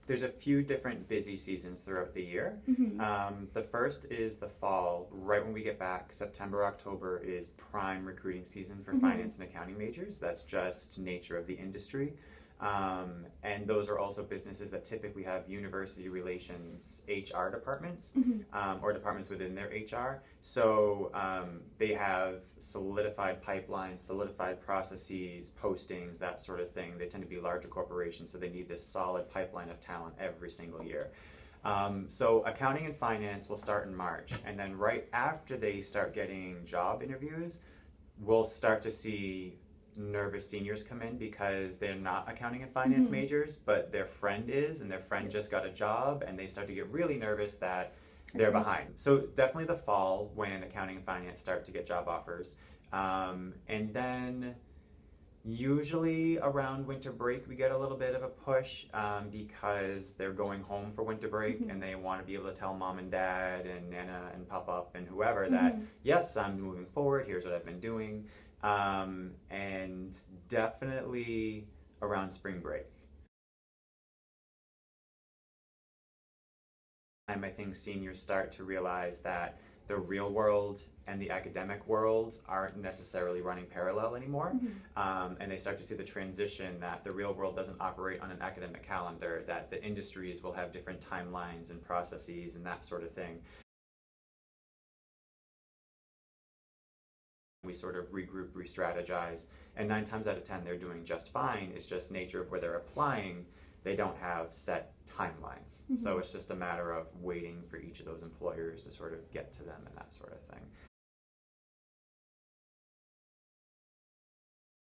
There's a few different busy seasons throughout the year. The first is the fall, right when we get back. September, October is prime recruiting season for finance and accounting majors. That's just nature of the industry. And those are also businesses that typically have university relations HR departments or departments within their HR. So they have solidified pipelines, solidified processes, postings, that sort of thing. They tend to be larger corporations, so they need this solid pipeline of talent every single year. So accounting and finance will start in March, and then right after they start getting job interviews, we'll start to see nervous seniors come in because they're not accounting and finance majors, but their friend is, and their friend just got a job, and they start to get really nervous that they're behind. So definitely the fall when accounting and finance start to get job offers. And then usually around winter break we get a little bit of a push because they're going home for winter break and they want to be able to tell mom and dad and Nana and Papa and whoever that, yes, I'm moving forward, here's what I've been doing. And definitely around spring break. I think seniors start to realize that the real world and the academic world aren't necessarily running parallel anymore. And they start to see the transition that the real world doesn't operate on an academic calendar, that the industries will have different timelines and processes and that sort of thing. We sort of regroup, re-strategize, and 9 times out of 10 they're doing just fine. It's just nature of where they're applying. They don't have set timelines. So it's just a matter of waiting for each of those employers to sort of get to them and that sort of thing.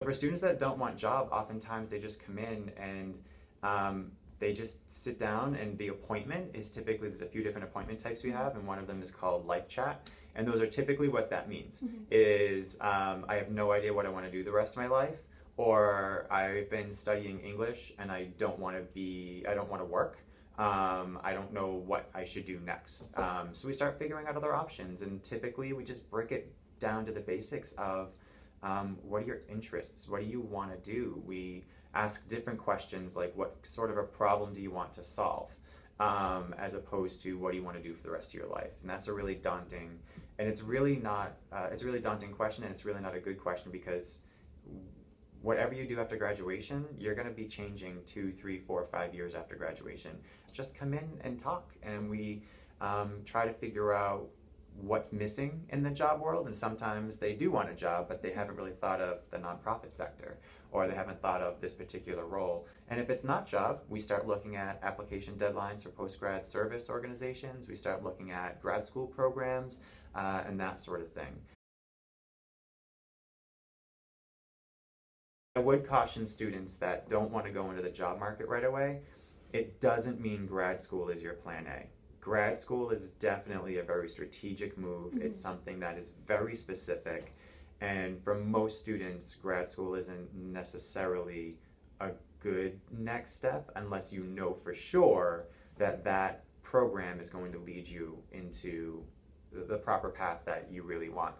For students that don't want job, oftentimes they just come in and they just sit down, and the appointment is typically, there's a few different appointment types we have, and one of them is called life chat. And those are typically what that means is I have no idea what I want to do the rest of my life, or I've been studying English and I don't want to work. I don't know what I should do next. So we start figuring out other options, and typically we just break it down to the basics of what are your interests? What do you want to do? We ask different questions like, what sort of a problem do you want to solve? As opposed to what do you want to do for the rest of your life? And that's a really daunting, and it's really not, it's a really daunting question, and it's really not a good question, because whatever you do after graduation, you're going to be changing 2, 3, 4, 5 years after graduation. Just come in and talk, and we try to figure out what's missing in the job world. And sometimes they do want a job, but they haven't really thought of the nonprofit sector, or they haven't thought of this particular role. And if it's not job, we start looking at application deadlines for post-grad service organizations. We start looking at grad school programs and that sort of thing. I would caution students that don't want to go into the job market right away. It doesn't mean grad school is your plan A. Grad school is definitely a very strategic move. It's something that is very specific, and for most students, grad school isn't necessarily a good next step unless you know for sure that that program is going to lead you into the proper path that you really want.